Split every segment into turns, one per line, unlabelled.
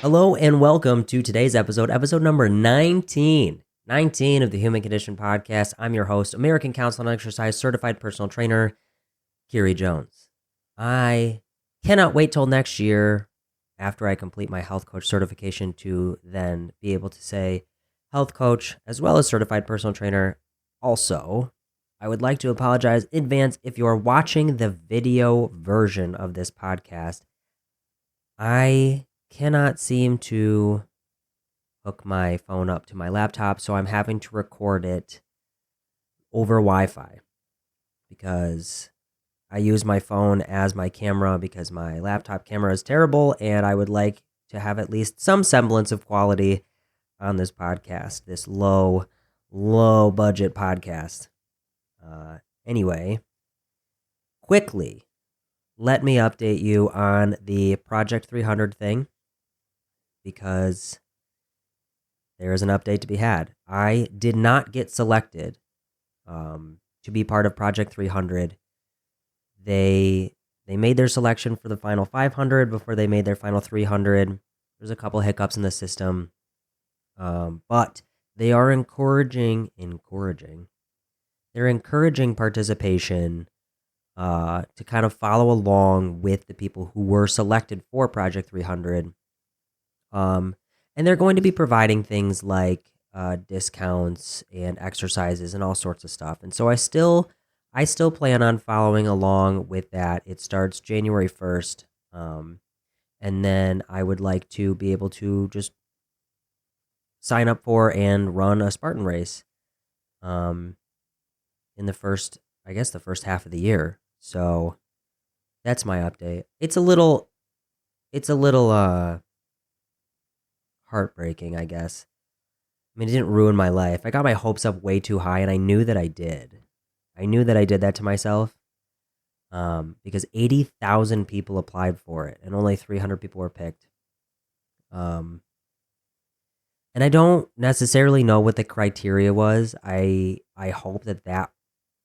Hello and welcome to today's episode number 19. 19 of the Human Condition Podcast. I'm your host, American Council on Exercise Certified Personal Trainer, Kiri Jones. I cannot wait till next year after I complete my health coach certification to then be able to say health coach as well as certified personal trainer. Also, I would like to apologize in advance if you're watching the video version of this podcast. I cannot seem to hook my phone up to my laptop, so I'm having to record it over Wi-Fi because I use my phone as my camera because my laptop camera is terrible, and I would like to have at least some semblance of quality on this podcast, this low budget podcast. Anyway, quickly, let me update you on the Project 300 thing, because there is an update to be had. I did not get selected to be part of Project 300. They made their selection for the final 500 before they made their final 300. There's a couple hiccups in the system, but they are encouraging participation to kind of follow along with the people who were selected for Project 300. And they're going to be providing things like discounts and exercises and all sorts of stuff. And so I still plan on following along with that. It starts January 1st. And then I would like to be able to just sign up for and run a Spartan race in the first half of the year. So that's my update. It's a little heartbreaking, I guess. I mean, it didn't ruin my life. I got my hopes up way too high, and I knew that I did. I knew that I did that to myself because 80,000 people applied for it, and only 300 people were picked. And I don't necessarily know what the criteria was. I hope that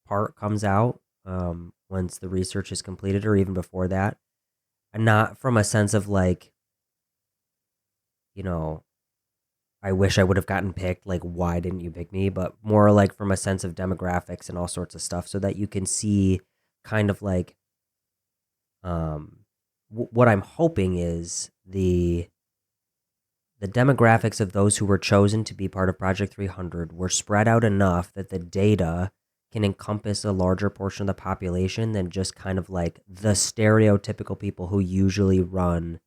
part comes out once the research is completed, or even before that. And not from a sense of like, I wish I would have gotten picked, like, why didn't you pick me? But more like from a sense of demographics and all sorts of stuff, so that you can see kind of like what I'm hoping is the demographics of those who were chosen to be part of Project 300 were spread out enough that the data can encompass a larger portion of the population than just kind of like the stereotypical people who usually run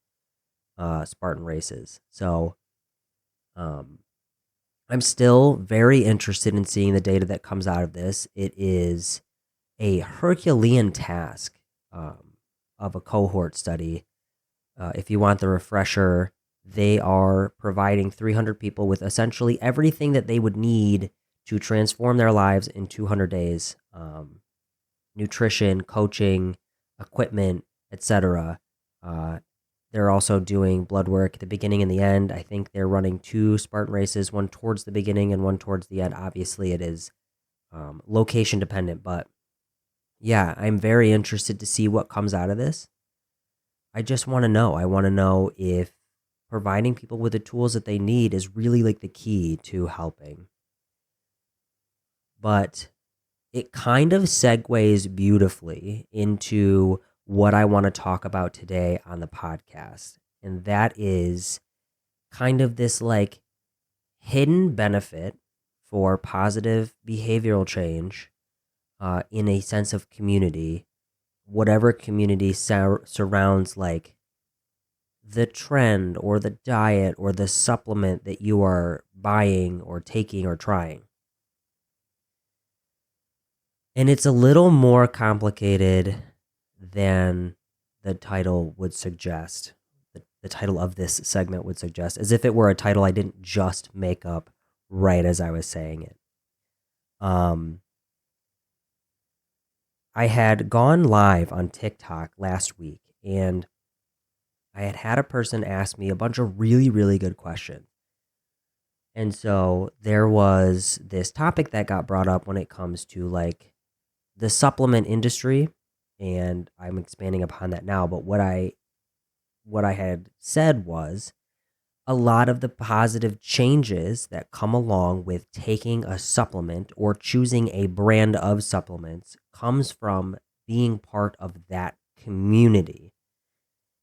Spartan races. So I'm still very interested in seeing the data that comes out of this. It is a Herculean task of a cohort study. If you want the refresher, they are providing 300 people with essentially everything that they would need to transform their lives in 200 days. Nutrition, coaching, equipment, etc. They're also doing blood work at the beginning and the end. I think they're running 2 Spartan races, one towards the beginning and one towards the end. Obviously, it is location dependent, but yeah, I'm very interested to see what comes out of this. I just want to know. I want to know if providing people with the tools that they need is really like the key to helping. But it kind of segues beautifully into what I want to talk about today on the podcast. And that is kind of this like hidden benefit for positive behavioral change in a sense of community, whatever community surrounds like the trend or the diet or the supplement that you are buying or taking or trying. And it's a little more complicated than the title would suggest. The title of this segment would suggest, as if it were a title I didn't just make up right as I was saying it. I had gone live on TikTok last week, and I had a person ask me a bunch of really, really good questions. And so there was this topic that got brought up when it comes to like the supplement industry, and I'm expanding upon that now. But what I had said was a lot of the positive changes that come along with taking a supplement or choosing a brand of supplements comes from being part of that community.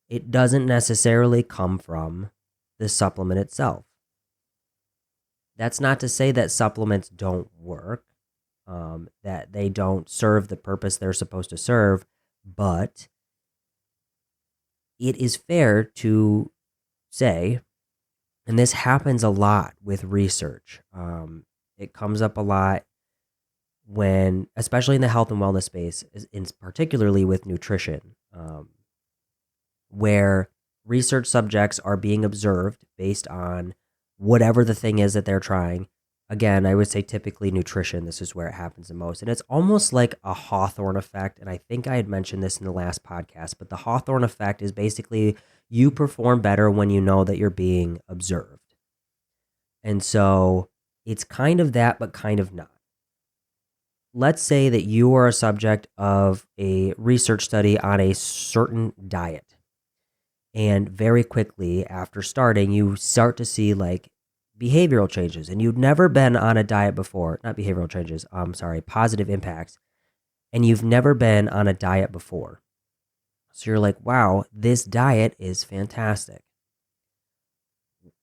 It doesn't necessarily come from the supplement itself. That's not to say that supplements don't work, that they don't serve the purpose they're supposed to serve, but it is fair to say, and this happens a lot with research. It comes up a lot when, especially in the health and wellness space, particularly with nutrition, where research subjects are being observed based on whatever the thing is that they're trying. Again, I would say typically nutrition. This is where it happens the most. And it's almost like a Hawthorne effect. And I think I had mentioned this in the last podcast, but the Hawthorne effect is basically you perform better when you know that you're being observed. And so it's kind of that, but kind of not. Let's say that you are a subject of a research study on a certain diet. And very quickly after starting, you start to see like behavioral changes, and you've never been on a diet before. Not behavioral changes, positive impacts. And you've never been on a diet before. So you're like, wow, this diet is fantastic.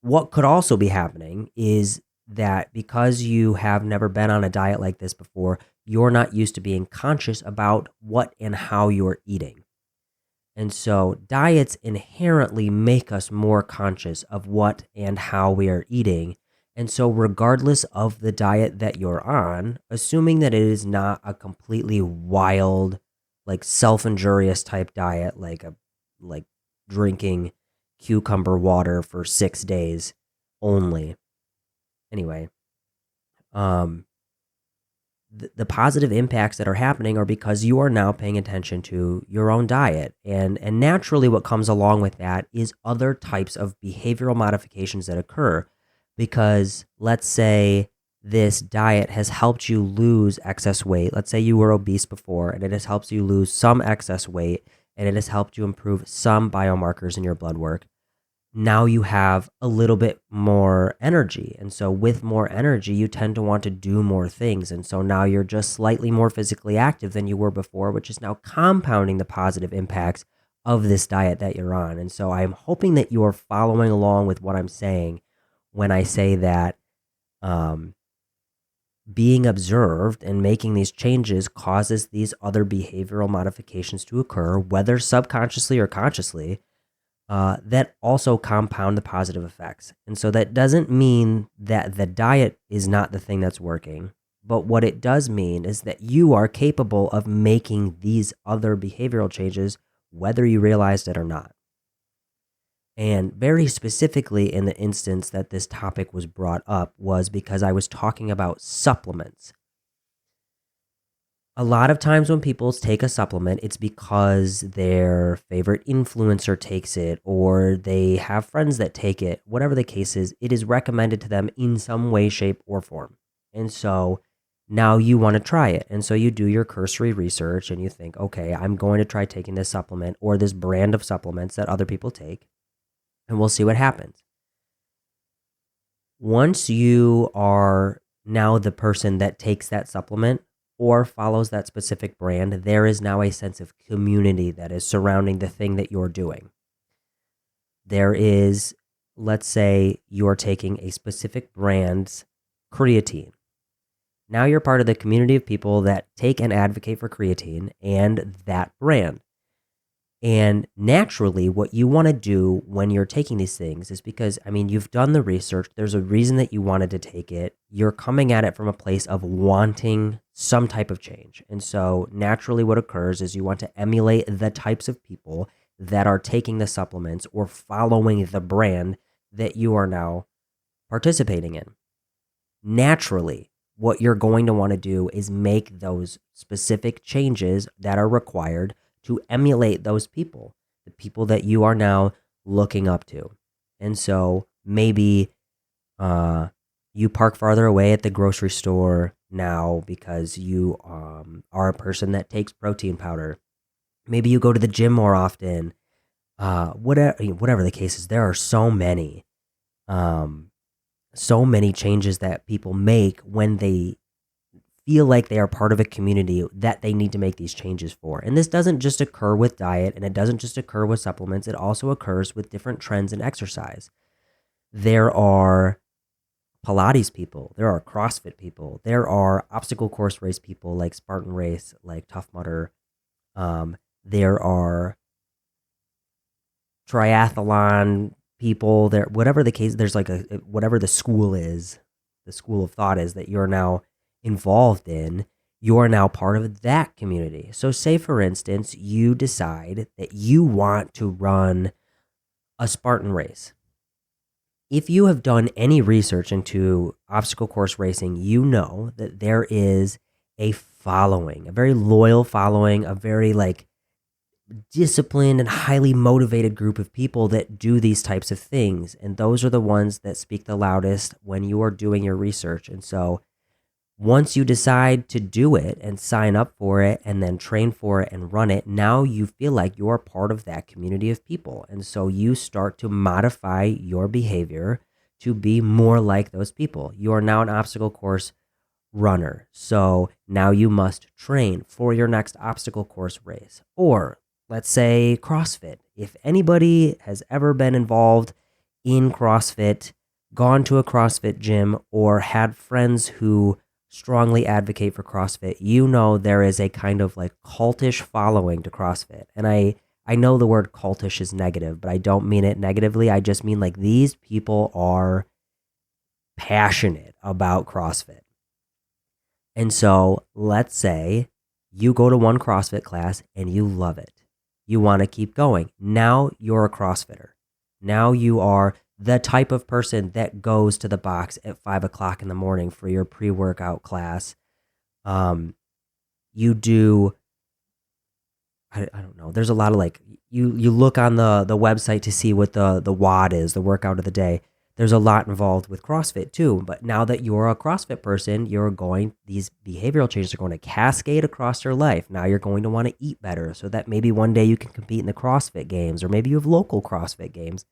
What could also be happening is that because you have never been on a diet like this before, you're not used to being conscious about what and how you're eating. And so diets inherently make us more conscious of what and how we are eating. And so regardless of the diet that you're on, assuming that it is not a completely wild, like self-injurious type diet, like drinking cucumber water for 6 days only. Anyway, the positive impacts that are happening are because you are now paying attention to your own diet. And naturally what comes along with that is other types of behavioral modifications that occur. Because let's say this diet has helped you lose excess weight. Let's say you were obese before and it has helped you lose some excess weight and it has helped you improve some biomarkers in your blood work. Now you have a little bit more energy. And so with more energy, you tend to want to do more things. And so now you're just slightly more physically active than you were before, which is now compounding the positive impacts of this diet that you're on. And so I'm hoping that you are following along with what I'm saying when I say that being observed and making these changes causes these other behavioral modifications to occur, whether subconsciously or consciously, that also compound the positive effects. And so that doesn't mean that the diet is not the thing that's working, but what it does mean is that you are capable of making these other behavioral changes, whether you realized it or not. And very specifically in the instance that this topic was brought up was because I was talking about supplements. A lot of times when people take a supplement, it's because their favorite influencer takes it or they have friends that take it. Whatever the case is, it is recommended to them in some way, shape, or form. And so now you want to try it. And so you do your cursory research and you think, okay, I'm going to try taking this supplement or this brand of supplements that other people take, and we'll see what happens. Once you are now the person that takes that supplement or follows that specific brand, there is now a sense of community that is surrounding the thing that you're doing. There is, let's say you're taking a specific brand's creatine. Now you're part of the community of people that take and advocate for creatine and that brand. And naturally, what you want to do when you're taking these things is because, you've done the research. There's a reason that you wanted to take it. You're coming at it from a place of wanting some type of change. And so naturally what occurs is you want to emulate the types of people that are taking the supplements or following the brand that you are now participating in. Naturally, what you're going to want to do is make those specific changes that are required to emulate those people, the people that you are now looking up to. And so maybe you park farther away at the grocery store now because you are a person that takes protein powder. Maybe you go to the gym more often. Whatever the case is, there are so many So many changes that people make when they feel like they are part of a community that they need to make these changes for. And this doesn't just occur with diet, and it doesn't just occur with supplements. It also occurs with different trends in exercise. There are Pilates people, there are CrossFit people, there are obstacle course race people like Spartan Race, like Tough Mudder. There are triathlon people there, whatever the case. There's like whatever the school is, the school of thought is that you're now involved in, you're now part of that community. So say for instance you decide that you want to run a Spartan race. If you have done any research into obstacle course racing, you know that there is a following, a very loyal following, a very like disciplined and highly motivated group of people that do these types of things. And those are the ones that speak the loudest when you are doing your research. And so once you decide to do it and sign up for it and then train for it and run it, now you feel like you're part of that community of people. And so you start to modify your behavior to be more like those people. You are now an obstacle course runner. So now you must train for your next obstacle course race. Or let's say CrossFit. If anybody has ever been involved in CrossFit, gone to a CrossFit gym, or had friends who strongly advocate for CrossFit, you know there is a kind of like cultish following to CrossFit. And I know the word cultish is negative, but I don't mean it negatively. I just mean like these people are passionate about CrossFit. And so let's say you go to one CrossFit class and you love it. You want to keep going. Now you're a CrossFitter. Now you are the type of person that goes to the box at 5 o'clock in the morning for your pre-workout class. You do, I don't know. There's a lot of like, you look on the website to see what the WOD is, the workout of the day. There's a lot involved with CrossFit too. But now that you're a CrossFit person, these behavioral changes are going to cascade across your life. Now you're going to want to eat better so that maybe one day you can compete in the CrossFit games, or maybe you have local CrossFit games.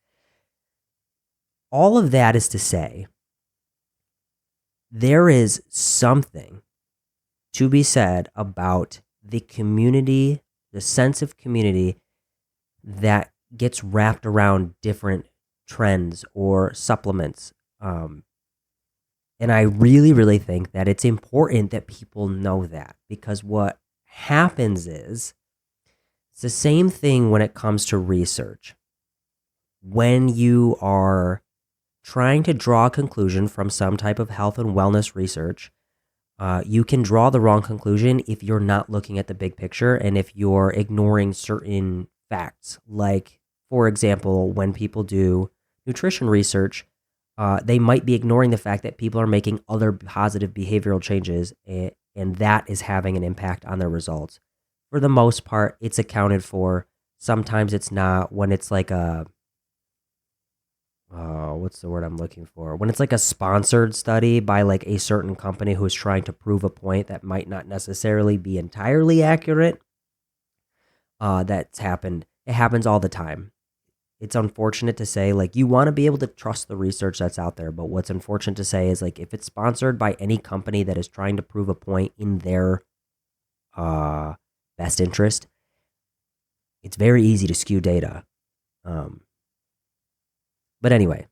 All of that is to say, there is something to be said about the community, the sense of community that gets wrapped around different trends or supplements. And I really, really think that it's important that people know that, because what happens is it's the same thing when it comes to research. When you are trying to draw a conclusion from some type of health and wellness research, you can draw the wrong conclusion if you're not looking at the big picture and if you're ignoring certain facts. Like, for example, when people do nutrition research, they might be ignoring the fact that people are making other positive behavioral changes, and that is having an impact on their results. For the most part, it's accounted for. Sometimes it's not. When it's like what's the word I'm looking for? When it's like a sponsored study by like a certain company who's trying to prove a point that might not necessarily be entirely accurate. That's happened. It happens all the time. It's unfortunate to say, like, you want to be able to trust the research that's out there, but what's unfortunate to say is, like, if it's sponsored by any company that is trying to prove a point in their best interest, it's very easy to skew data. But anyway,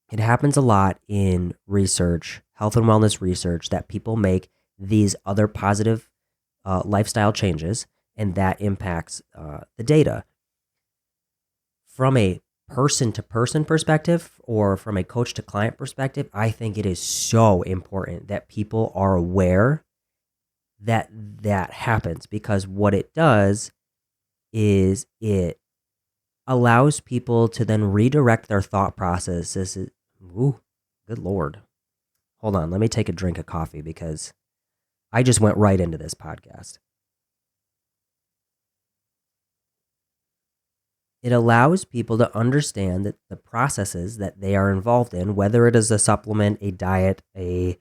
it happens a lot in research, health and wellness research, that people make these other positive lifestyle changes, and that impacts the data. From a person-to-person perspective, or from a coach-to-client perspective, I think it is so important that people are aware that that happens, because what it does is it allows people to then redirect their thought processes. Ooh, good Lord. Hold on, let me take a drink of coffee because I just went right into this podcast. It allows people to understand that the processes that they are involved in, whether it is a supplement, a diet, a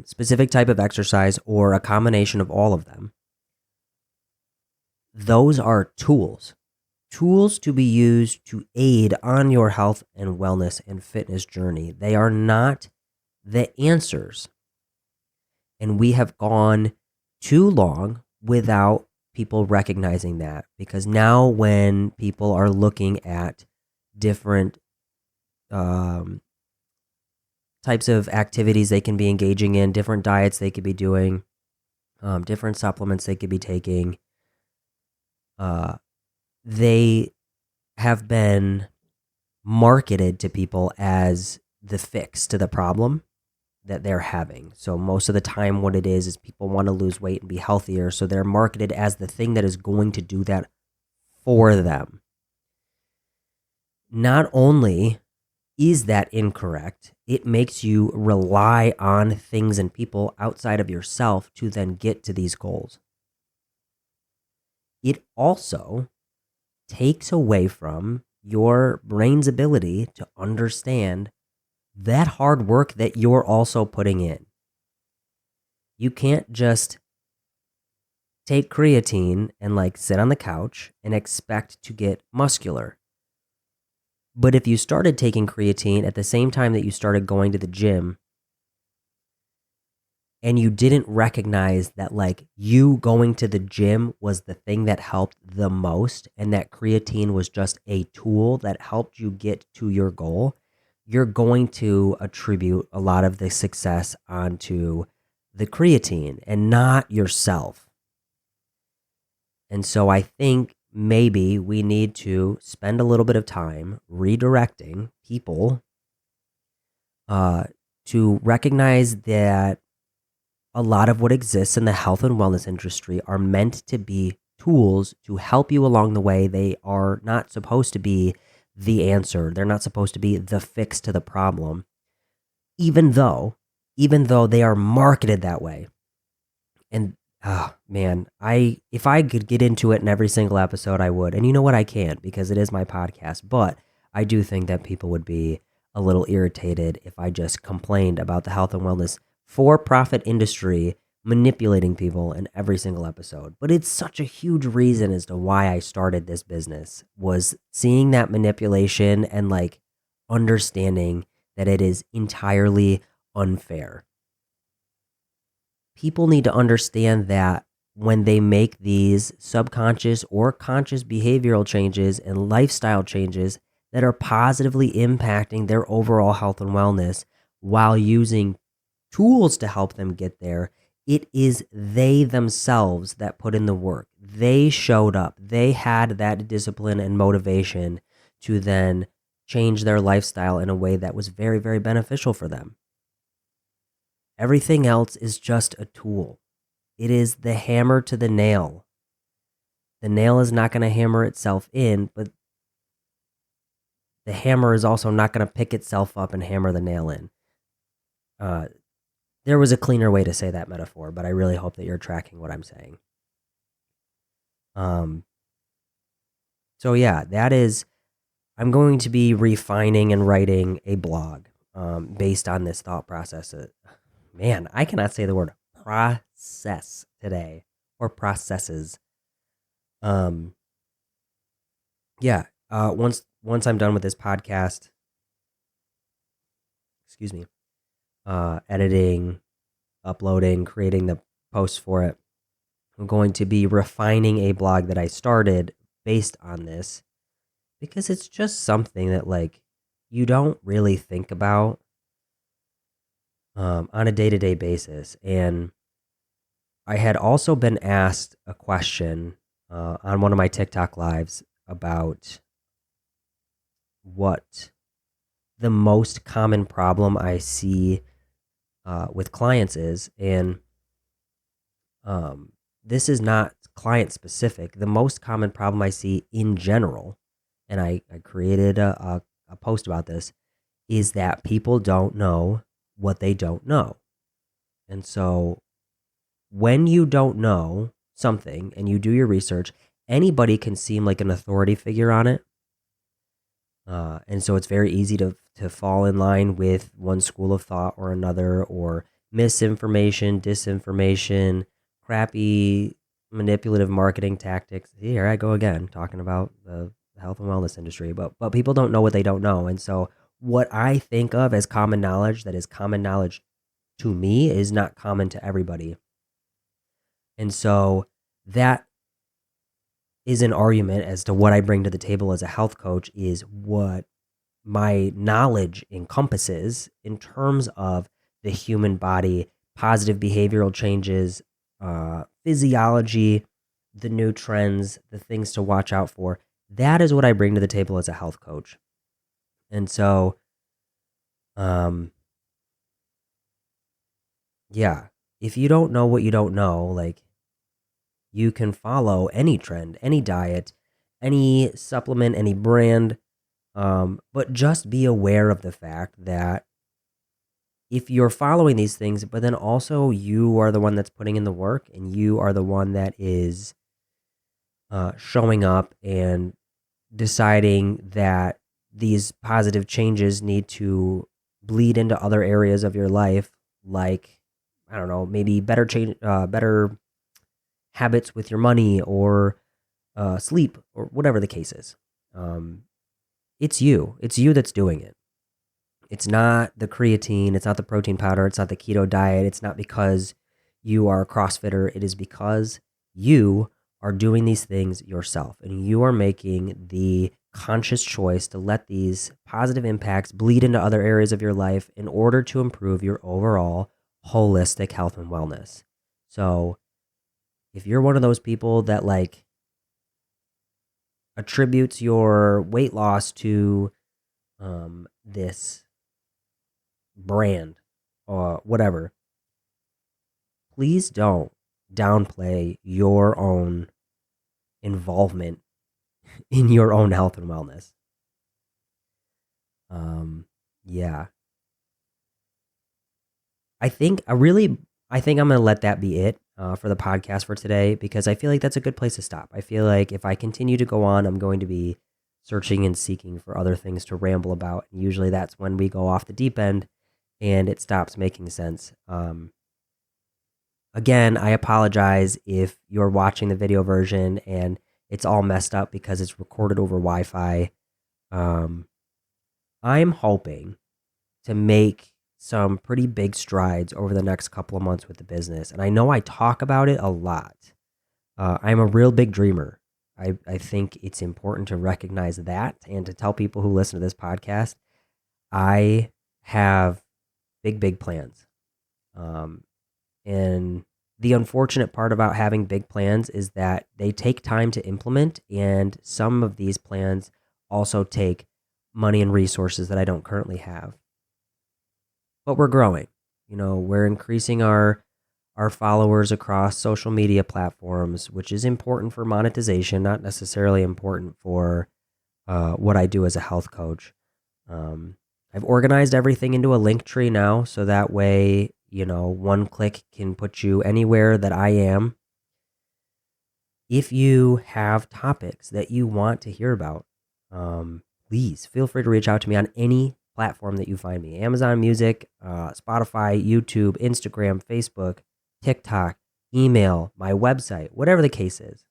specific type of exercise, or a combination of all of them, those are tools tools to be used to aid on your health and wellness and fitness journey. They are not the answers. And we have gone too long without people recognizing that, because now when people are looking at different types of activities they can be engaging in, different diets they could be doing, different supplements they could be taking, they have been marketed to people as the fix to the problem that they're having. So most of the time what it is people want to lose weight and be healthier, so they're marketed as the thing that is going to do that for them. Not only is that incorrect, it makes you rely on things and people outside of yourself to then get to these goals. It also takes away from your brain's ability to understand that hard work that you're also putting in. You can't just take creatine and sit on the couch and expect to get muscular. But if you started taking creatine at the same time that you started going to the gym, and you didn't recognize that you going to the gym was the thing that helped the most, and that creatine was just a tool that helped you get to your goal, you're going to attribute a lot of the success onto the creatine and not yourself. And so I think maybe we need to spend a little bit of time redirecting people to recognize that a lot of what exists in the health and wellness industry are meant to be tools to help you along the way. They are not supposed to be the answer. They're not supposed to be the fix to the problem, even though they are marketed that way. And man, if I could get into it in every single episode, I would. And you know what? I can't, because it is my podcast. But I do think that people would be a little irritated if I just complained about the health and wellness for-profit industry manipulating people in every single episode. But it's such a huge reason as to why I started this business, was seeing that manipulation and understanding that it is entirely unfair. People need to understand that when they make these subconscious or conscious behavioral changes and lifestyle changes that are positively impacting their overall health and wellness while using tools to help them get there, it is they themselves that put in the work. They showed up. They had that discipline and motivation to then change their lifestyle in a way that was very, very beneficial for them. Everything else is just a tool. It is the hammer to the nail. The nail is not going to hammer itself in, but the hammer is also not going to pick itself up and hammer the nail in. There was a cleaner way to say that metaphor, but I really hope that you're tracking what I'm saying. So yeah, I'm going to be refining and writing a blog based on this thought process. Man, I cannot say the word process today, or processes. Once I'm done with this podcast, editing, uploading, creating the posts for it, I'm going to be refining a blog that I started based on this, because it's just something that you don't really think about on a day-to-day basis. And I had also been asked a question on one of my TikTok lives about what the most common problem I see with clients is. And this is not client specific. The most common problem I see in general, and I created a post about this, is that people don't know what they don't know. And so when you don't know something and you do your research, anybody can seem like an authority figure on it. And so it's very easy to fall in line with one school of thought or another, or misinformation, disinformation, crappy manipulative marketing tactics. Here I go again, talking about the the health and wellness industry, but people don't know what they don't know. And so what I think of as common knowledge that is common knowledge to me is not common to everybody. And so that is an argument as to what I bring to the table as a health coach is what my knowledge encompasses in terms of the human body, positive behavioral changes, physiology, the new trends, the things to watch out for. That is what I bring to the table as a health coach. And so, yeah, if you don't know what you don't know, like, you can follow any trend, any diet, any supplement, any brand, but just be aware of the fact that if you're following these things, but then also you are the one that's putting in the work and you are the one that is showing up and deciding that these positive changes need to bleed into other areas of your life, like, I don't know, maybe better habits with your money or sleep or whatever the case is. It's you that's doing it. It's not the creatine, it's not the protein powder, it's not the keto diet, it's not because you are a CrossFitter, it is because you are doing these things yourself and you are making the conscious choice to let these positive impacts bleed into other areas of your life in order to improve your overall holistic health and wellness. So if you're one of those people that like attributes your weight loss to this brand or whatever, please don't downplay your own involvement in your own health and wellness. Yeah. I think I'm going to let that be it for the podcast for today, because I feel like that's a good place to stop. I feel like if I continue to go on, I'm going to be searching and seeking for other things to ramble about. And usually that's when we go off the deep end and it stops making sense. Again, I apologize if you're watching the video version and it's all messed up because it's recorded over Wi-Fi. I'm hoping to make some pretty big strides over the next couple of months with the business. And I know I talk about it a lot. I'm a real big dreamer. I think it's important to recognize that and to tell people who listen to this podcast, I have big plans. And the unfortunate part about having big plans is that they take time to implement, and some of these plans also take money and resources that I don't currently have. But we're growing. We're increasing our followers across social media platforms, which is important for monetization, not necessarily important for what I do as a health coach. I've organized everything into a link tree now, so that way, one click can put you anywhere that I am. If you have topics that you want to hear about, please feel free to reach out to me on any platform that you find me. Amazon Music, Spotify, YouTube, Instagram, Facebook, TikTok, email, my website, whatever the case is.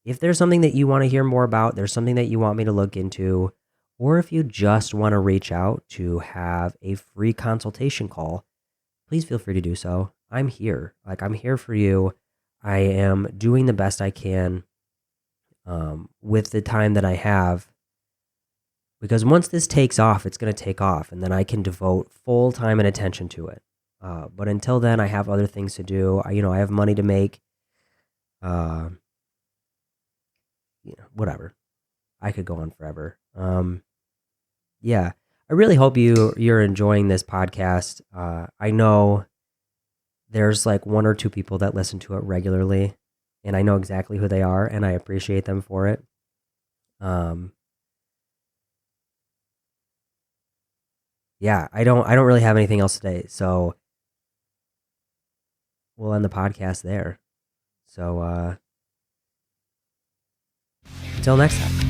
If there's something that you want to hear more about, there's something that you want me to look into, or if you just want to reach out to have a free consultation call, please feel free to do so. I'm here. I'm here for you. I am doing the best I can with the time that I have, because once this takes off, it's going to take off, and then I can devote full time and attention to it. But until then, I have other things to do. I have money to make. Whatever. I could go on forever. Yeah, I really hope you're enjoying this podcast. I know there's like one or two people that listen to it regularly, and I know exactly who they are, and I appreciate them for it. Yeah, I don't really have anything else today, so we'll end the podcast there. So until next time.